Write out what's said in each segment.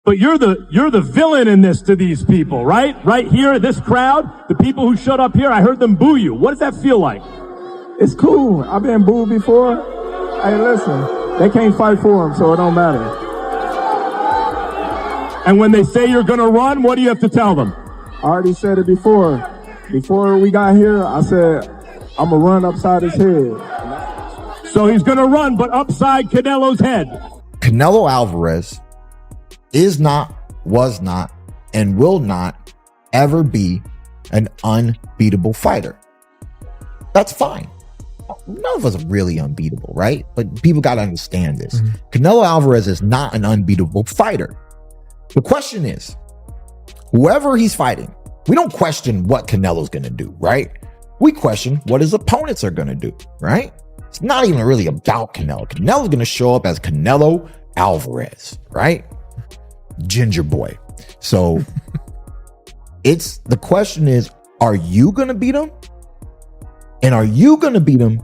But you're the villain in this to these people, right? Right here, this crowd, the people who showed up here, I heard them boo you. What does that feel like? It's cool. I've been booed before. Hey, listen, they can't fight for him, so it don't matter. And when they say you're gonna run, what do you have to tell them? I already said it before. Before we got here, I said, I'm gonna run upside his head. So he's gonna run, but upside Canelo's head. Canelo Alvarez is not, was not, and will not ever be an unbeatable fighter. That's fine. None of us are really unbeatable, right? But people got to understand this. Canelo Alvarez is not an unbeatable fighter. The question is, whoever he's fighting, we don't question what Canelo's going to do, right? We question what his opponents are going to do, right? It's not even really about Canelo. Canelo's going to show up as Canelo Alvarez, right? Ginger boy. So the question is, are you going to beat him? And are you going to beat him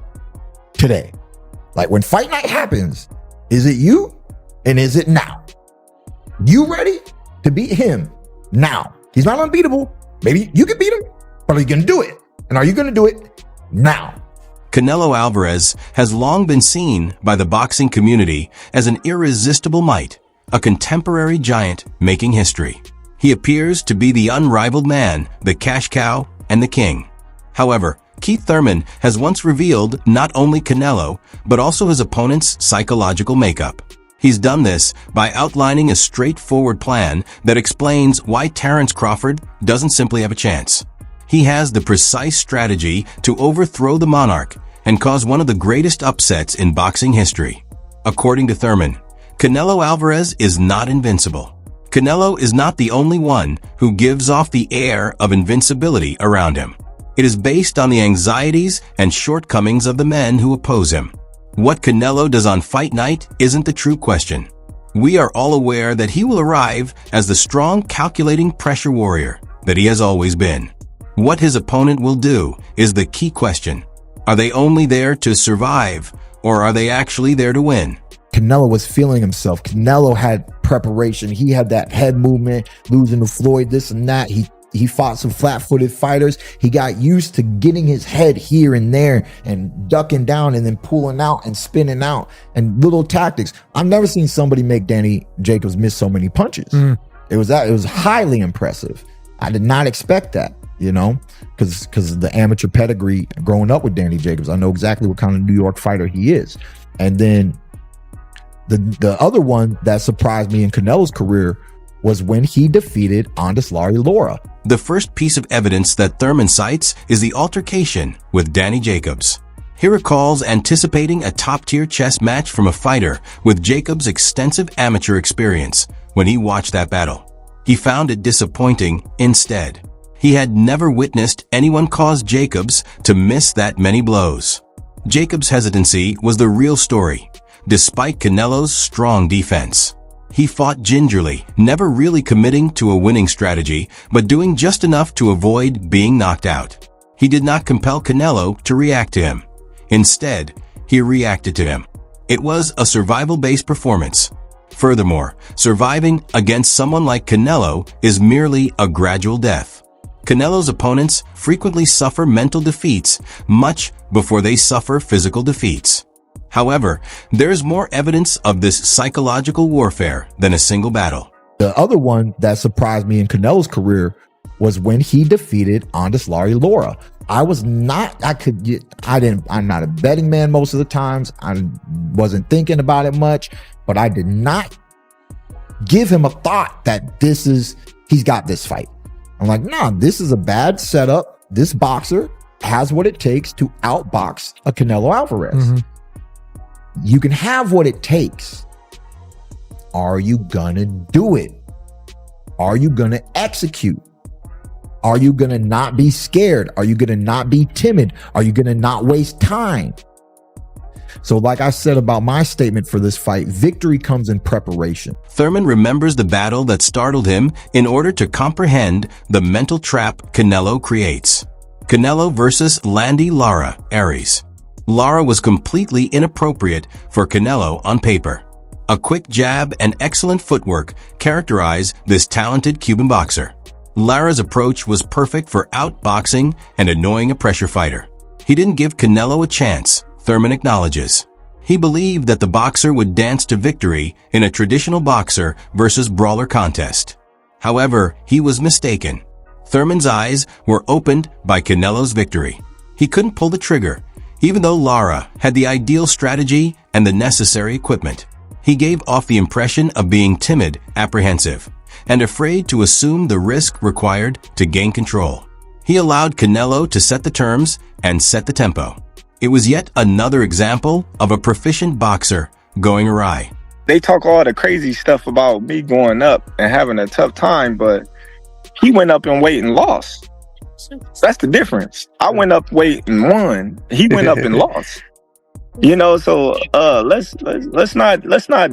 today? Like when fight night happens, is it you? And is it now? You ready to beat him now? He's not unbeatable. Maybe you can beat him, but are you going to do it? And are you going to do it now? Canelo Alvarez has long been seen by the boxing community as an irresistible might, a contemporary giant making history. He appears to be the unrivaled man, the cash cow, and the king. However, Keith Thurman has once revealed not only Canelo, but also his opponent's psychological makeup. He's done this by outlining a straightforward plan that explains why Terence Crawford doesn't simply have a chance. He has the precise strategy to overthrow the monarch and cause one of the greatest upsets in boxing history. According to Thurman, Canelo Alvarez is not invincible. Canelo is not the only one who gives off the air of invincibility around him. It is based on the anxieties and shortcomings of the men who oppose him. What Canelo does on fight night isn't the true question. We are all aware that he will arrive as the strong, calculating pressure warrior that he has always been. What his opponent will do is the key question. Are they only there to survive, or are they actually there to win? Canelo was feeling himself. Canelo had preparation. He had that head movement, losing to Floyd, this and that. He fought some flat-footed fighters. He got used to getting his head here and there and ducking down and then pulling out and spinning out and little tactics. I've never seen somebody make Danny Jacobs miss so many punches. It was highly impressive. I did not expect that, you know, because of the amateur pedigree growing up with Danny Jacobs. I know exactly what kind of New York fighter he is. And then the other one that surprised me in Canelo's career was when he defeated Lara. The first piece of evidence that Thurman cites is the altercation with Danny Jacobs. He recalls anticipating a top-tier chess match from a fighter with Jacobs' extensive amateur experience when he watched that battle. He found it disappointing instead. He had never witnessed anyone cause Jacobs to miss that many blows. Jacobs' hesitancy was the real story, despite Canelo's strong defense. He fought gingerly, never really committing to a winning strategy, but doing just enough to avoid being knocked out. He did not compel Canelo to react to him. Instead, he reacted to him. It was a survival-based performance. Furthermore, surviving against someone like Canelo is merely a gradual death. Canelo's opponents frequently suffer mental defeats much before they suffer physical defeats. However, there's more evidence of this psychological warfare than a single battle. The other one that surprised me in Canelo's career was when he defeated Lara. I'm not a betting man most of the times. I wasn't thinking about it much, but I did not give him a thought that he's got this fight. I'm like, nah, this is a bad setup. This boxer has what it takes to outbox a Canelo Alvarez. You can have what it takes. Are you gonna do it? Are you gonna execute? Are you gonna not be scared? Are you gonna not be timid? Are you gonna not waste time? So like I said about my statement for this fight, victory comes in preparation. Thurman remembers the battle that startled him in order to comprehend the mental trap Canelo creates. Canelo versus Lara, Aries. Lara was completely inappropriate for Canelo on paper. A quick jab and excellent footwork characterize this talented Cuban boxer. Lara's approach was perfect for outboxing and annoying a pressure fighter. He didn't give Canelo a chance, Thurman acknowledges. He believed that the boxer would dance to victory in a traditional boxer versus brawler contest. However, he was mistaken. Thurman's eyes were opened by Canelo's victory. He couldn't pull the trigger, even though Lara had the ideal strategy and the necessary equipment. He gave off the impression of being timid, apprehensive, and afraid to assume the risk required to gain control. He allowed Canelo to set the terms and set the tempo. It was yet another example of a proficient boxer going awry. They talk all the crazy stuff about me going up and having a tough time, but he went up in weight and lost. That's the difference. I went up weight and won. He went up and lost. You know, so let's not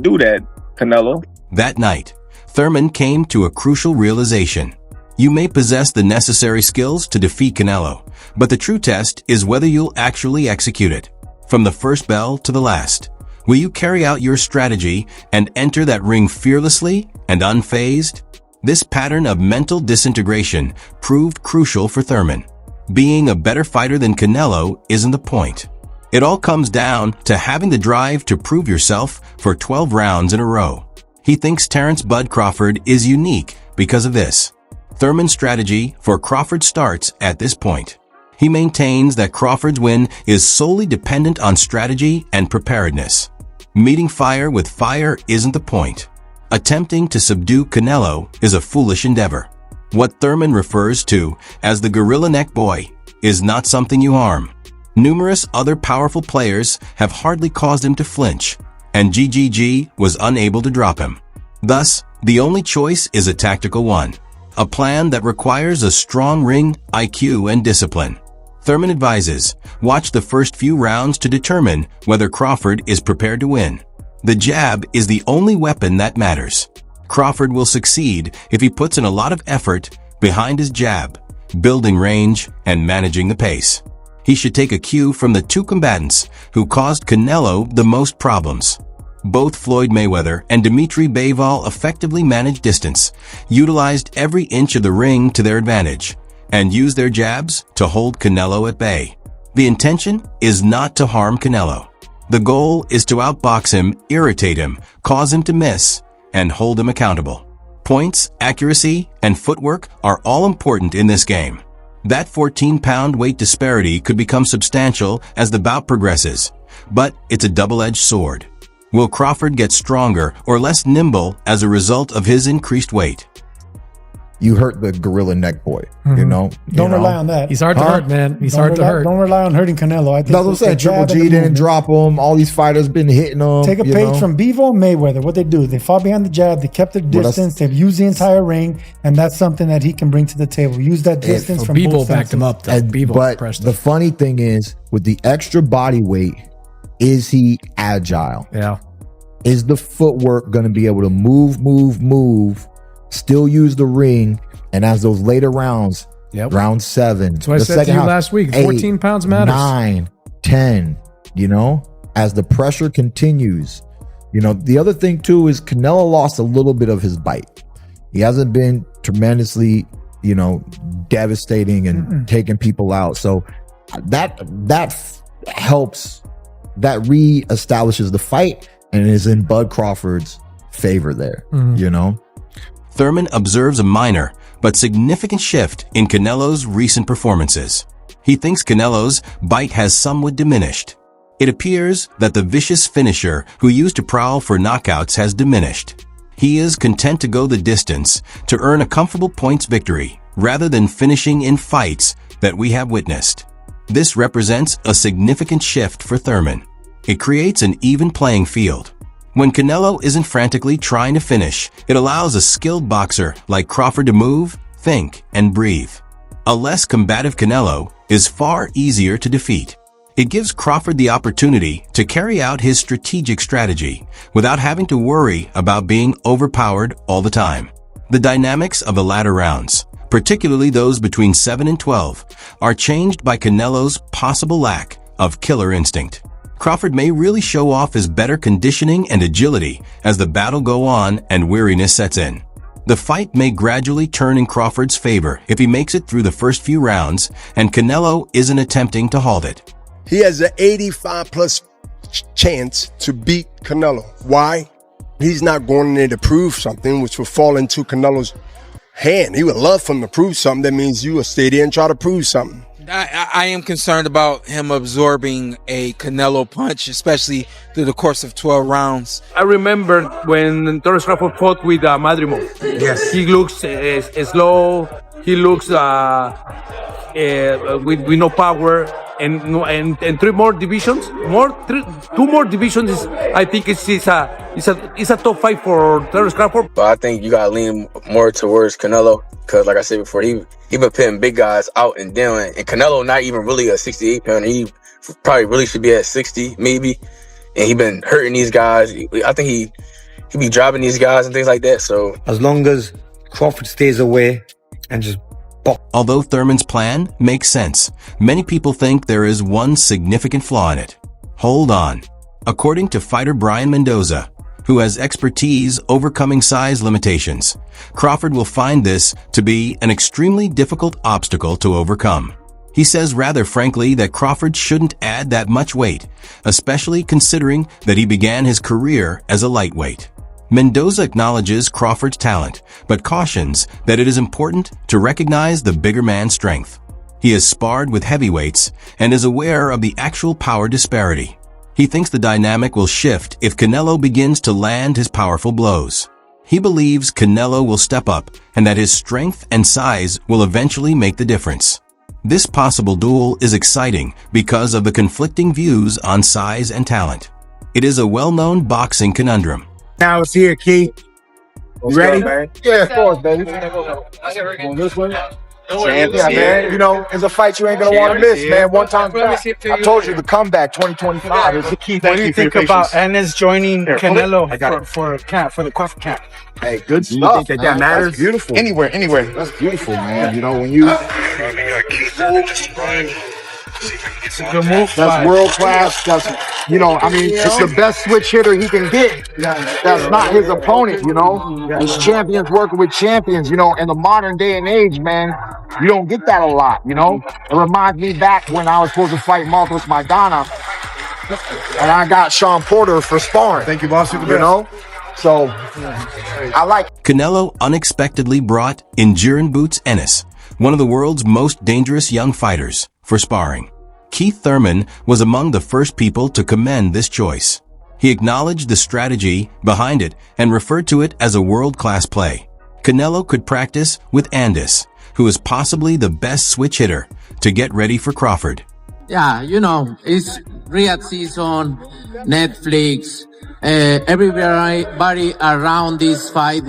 do that, Canelo. That night, Thurman came to a crucial realization. You may possess the necessary skills to defeat Canelo, but the true test is whether you'll actually execute it. From the first bell to the last, will you carry out your strategy and enter that ring fearlessly and unfazed? This pattern of mental disintegration proved crucial for Thurman. Being a better fighter than Canelo isn't the point. It all comes down to having the drive to prove yourself for 12 rounds in a row. He thinks Terence "Bud" Crawford is unique because of this. Thurman's strategy for Crawford starts at this point. He maintains that Crawford's win is solely dependent on strategy and preparedness. Meeting fire with fire isn't the point. Attempting to subdue Canelo is a foolish endeavor. What Thurman refers to as the gorilla neck boy is not something you harm. Numerous other powerful players have hardly caused him to flinch, and GGG was unable to drop him. Thus, the only choice is a tactical one, a plan that requires a strong ring, IQ, and discipline. Thurman advises, watch the first few rounds to determine whether Crawford is prepared to win. The jab is the only weapon that matters. Crawford will succeed if he puts in a lot of effort behind his jab, building range and managing the pace. He should take a cue from the two combatants who caused Canelo the most problems. Both Floyd Mayweather and Dimitri Beivol effectively managed distance, utilized every inch of the ring to their advantage, and used their jabs to hold Canelo at bay. The intention is not to harm Canelo. The goal is to outbox him, irritate him, cause him to miss, and hold him accountable. Points, accuracy, and footwork are all important in this game. That 14-pound weight disparity could become substantial as the bout progresses, but it's a double-edged sword. Will Crawford get stronger or less nimble as a result of his increased weight? You hurt the gorilla neck boy, you know? Don't rely on that. He's hard to hurt, man. He's hard to hurt. Don't rely on hurting Canelo. I think That's what I'm saying. Triple G didn't drop him. All these fighters been hitting him. Take a page from Beivol, Mayweather. What they do, they fought behind the jab. They kept their distance. They've used the entire ring, and that's something that he can bring to the table. Use that distance from Beivol both backed him up. But the funny thing is, with the extra body weight, is he agile? Yeah. Is the footwork going to be able to move, still use the ring? And as those later rounds, round 7, that's what I said to you last week, 14 pounds matters. 9, 10, you know, as the pressure continues. You know, the other thing too is Canelo lost a little bit of his bite. He hasn't been tremendously, you know, devastating and taking people out. So that helps, that reestablishes the fight and is in Bud Crawford's favor there, you know. Thurman observes a minor but significant shift in Canelo's recent performances. He thinks Canelo's bite has somewhat diminished. It appears that the vicious finisher who used to prowl for knockouts has diminished. He is content to go the distance to earn a comfortable points victory rather than finishing in fights that we have witnessed. This represents a significant shift for Thurman. It creates an even playing field. When Canelo isn't frantically trying to finish, it allows a skilled boxer like Crawford to move, think, and breathe. A less combative Canelo is far easier to defeat. It gives Crawford the opportunity to carry out his strategic strategy without having to worry about being overpowered all the time. The dynamics of the latter rounds, particularly those between 7 and 12, are changed by Canelo's possible lack of killer instinct. Crawford may really show off his better conditioning and agility as the battle go on and weariness sets in. The fight may gradually turn in Crawford's favor if he makes it through the first few rounds and Canelo isn't attempting to halt it. He has an 85+ chance to beat Canelo. Why? He's not going in there to prove something, which will fall into Canelo's hand. He would love for him to prove something. That means you will stay there and try to prove something. I am concerned about him absorbing a Canelo punch, especially through the course of 12 rounds. I remember when Terence Crawford fought with Madrimo. Yes. He looks slow. He looks with no power. And three more divisions, two more divisions. I think it's a top fight for Terence Crawford. But I think you gotta lean more towards Canelo because, like I said before, he been putting big guys out and down. And Canelo not even really a 68 pounder. He probably really should be at 60 maybe. And he been hurting these guys. I think he be dropping these guys and things like that. So as long as Crawford stays away and just. Although Thurman's plan makes sense, many people think there is one significant flaw in it. Hold on. According to fighter Brian Mendoza, who has expertise overcoming size limitations, Crawford will find this to be an extremely difficult obstacle to overcome. He says rather frankly that Crawford shouldn't add that much weight, especially considering that he began his career as a lightweight. Mendoza acknowledges Crawford's talent, but cautions that it is important to recognize the bigger man's strength. He has sparred with heavyweights and is aware of the actual power disparity. He thinks the dynamic will shift if Canelo begins to land his powerful blows. He believes Canelo will step up and that his strength and size will eventually make the difference. This possible duel is exciting because of the conflicting views on size and talent. It is a well-known boxing conundrum. Now it's here, Key. You ready? Man. Yeah, of course, baby. On this one? Yeah, man. You know, it's a fight you ain't gonna want to miss, man. One time back. I told you the comeback 2025 is the key. What do you think about Enes joining Canelo for the Crawford camp? Hey, good stuff. You think that matters? That's beautiful. Anywhere. That's beautiful, man. You know, when you. Good move. That's world class. That's, you know, I mean, it's the best switch hitter he can get. That's not his opponent, you know. He's champions working with champions, you know. In the modern day and age, man, you don't get that a lot, you know. It reminds me back when I was supposed to fight Marcos Maidana, and I got Sean Porter for sparring. Thank you, boss. You know. So, I like. Canelo unexpectedly brought Enduring Boots Ennis, one of the world's most dangerous young fighters, for sparring. Keith Thurman was among the first people to commend this choice. He acknowledged the strategy behind it and referred to it as a world-class play. Canelo could practice with Andis, who is possibly the best switch hitter, to get ready for Crawford. Yeah, you know, it's Riyadh season, Netflix, everybody around this fight.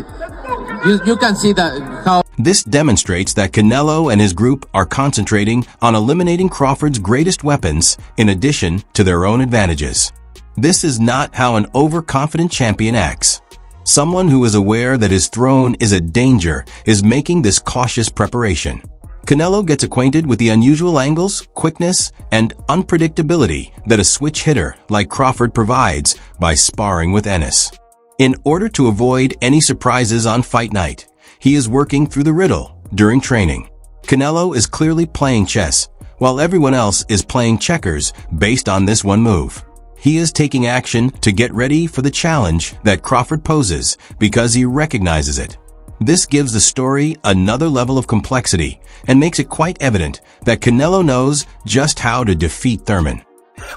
You can see that how. This demonstrates that Canelo and his group are concentrating on eliminating Crawford's greatest weapons in addition to their own advantages. This is not how an overconfident champion acts. Someone who is aware that his throne is a danger is making this cautious preparation. Canelo gets acquainted with the unusual angles, quickness, and unpredictability that a switch hitter like Crawford provides by sparring with Ennis. In order to avoid any surprises on fight night, he is working through the riddle during training. Canelo is clearly playing chess, while everyone else is playing checkers based on this one move. He is taking action to get ready for the challenge that Crawford poses because he recognizes it. This gives the story another level of complexity and makes it quite evident that Canelo knows just how to defeat Thurman.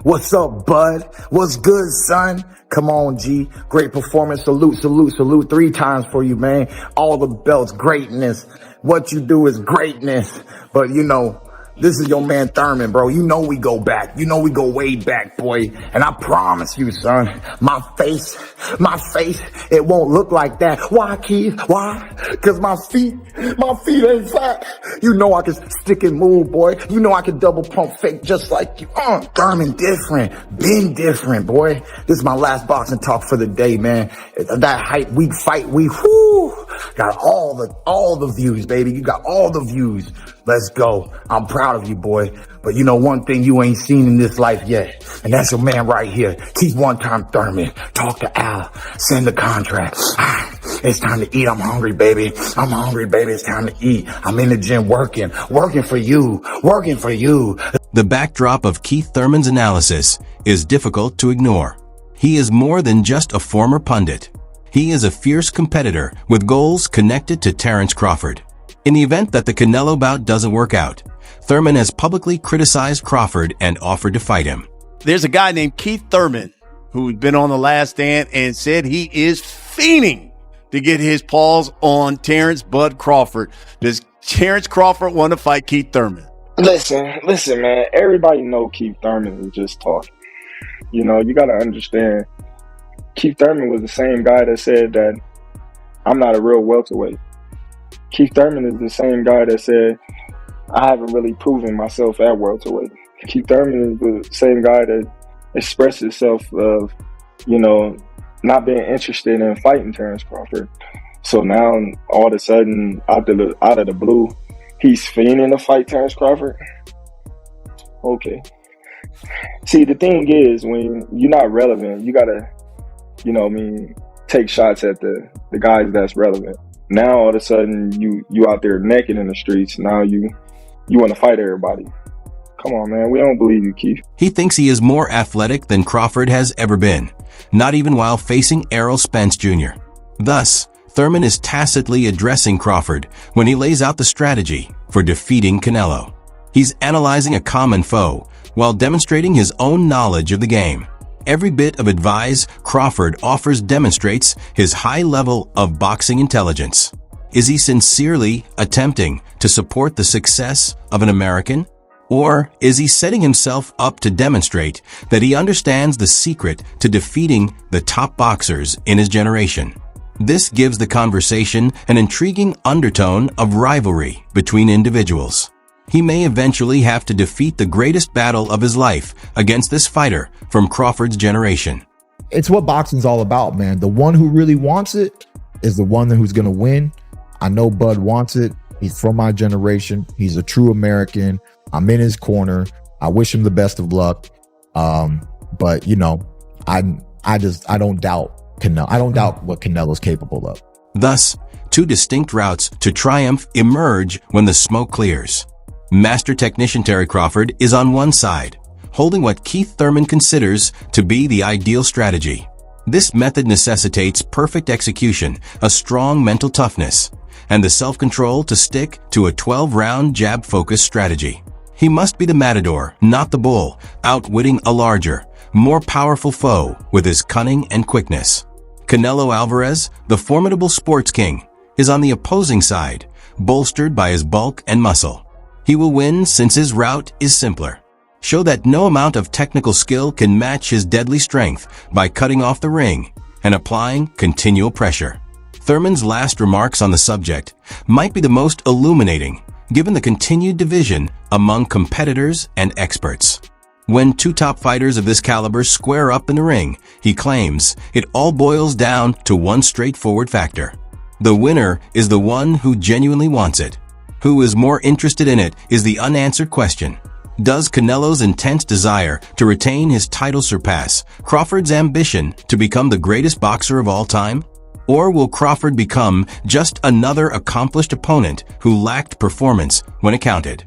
What's up, bud? What's good, son? Come on, G. Great performance. Salute, salute, salute 3 times for you, man. All the belts, greatness. What you do is greatness. But, you know, this is your man Thurman, bro. You know we go back. You know we go way back, boy. And I promise you, son, my face, it won't look like that. Why, Keith? Why? Because my feet ain't fat. You know I can stick and move, boy. You know I can double pump fake just like you. Thurman different. Been different, boy. This is my last boxing talk for the day, man. That hype week, fight week, whoo. Got all the views, baby. You got all the views. Let's go. I'm proud. proud of you, boy. But you know one thing you ain't seen in this life yet, and that's your man right here. Keith one-time Thurman. Talk to Al. Send the contract. It's time to eat. I'm hungry, baby. I'm hungry, baby. It's time to eat. I'm in the gym working for you, working for you. The backdrop of Keith Thurman's analysis is difficult to ignore. He is more than just a former pundit. He is a fierce competitor with goals connected to Terence Crawford. In the event that the Canelo bout doesn't work out, Thurman has publicly criticized Crawford and offered to fight him. There's a guy named Keith Thurman who's been on The Last Stand and said he is fiending to get his paws on Terence Bud Crawford. Does Terence Crawford want to fight Keith Thurman? Listen, man. Everybody know Keith Thurman is just talking. You know, you got to understand, Keith Thurman was the same guy that said that I'm not a real welterweight. Keith Thurman is the same guy that said I haven't really proven myself at welterweight. Keith Thurman is the same guy that expressed himself of, you know, not being interested in fighting Terence Crawford. So now, all of a sudden, out of the blue, he's fiending to fight Terence Crawford. Okay. See, the thing is, when you're not relevant, you gotta, you know what I mean, take shots at the guys that's relevant. Now, all of a sudden, you out there naked in the streets. Now you want to fight everybody. Come on, man. We don't believe you, Keith. He thinks he is more athletic than Crawford has ever been, not even while facing Errol Spence Jr. Thus, Thurman is tacitly addressing Crawford when he lays out the strategy for defeating Canelo. He's analyzing a common foe while demonstrating his own knowledge of the game. Every bit of advice Crawford offers demonstrates his high level of boxing intelligence. Is he sincerely attempting to support the success of an American? Or is he setting himself up to demonstrate that he understands the secret to defeating the top boxers in his generation? This gives the conversation an intriguing undertone of rivalry between individuals. He may eventually have to defeat the greatest battle of his life against this fighter from Crawford's generation. It's what boxing's all about, man. The one who really wants it is the one who's going to win. I know Bud wants it. He's from my generation. He's a true American. I'm in his corner. I wish him the best of luck. But you know, I don't doubt Canelo. I don't doubt what Canelo's capable of. Thus, two distinct routes to triumph emerge when the smoke clears. Master technician Terry Crawford is on one side, holding what Keith Thurman considers to be the ideal strategy. This method necessitates perfect execution, a strong mental toughness, and the self-control to stick to a 12-round jab-focused strategy. He must be the matador, not the bull, outwitting a larger, more powerful foe with his cunning and quickness. Canelo Alvarez, the formidable sports king, is on the opposing side, bolstered by his bulk and muscle. He will win since his route is simpler. Show that no amount of technical skill can match his deadly strength by cutting off the ring and applying continual pressure. Thurman's last remarks on the subject might be the most illuminating, given the continued division among competitors and experts. When two top fighters of this caliber square up in the ring, he claims it all boils down to one straightforward factor. The winner is the one who genuinely wants it. Who is more interested in it is the unanswered question. Does Canelo's intense desire to retain his title surpass Crawford's ambition to become the greatest boxer of all time? Or will Crawford become just another accomplished opponent who lacked performance when it counted?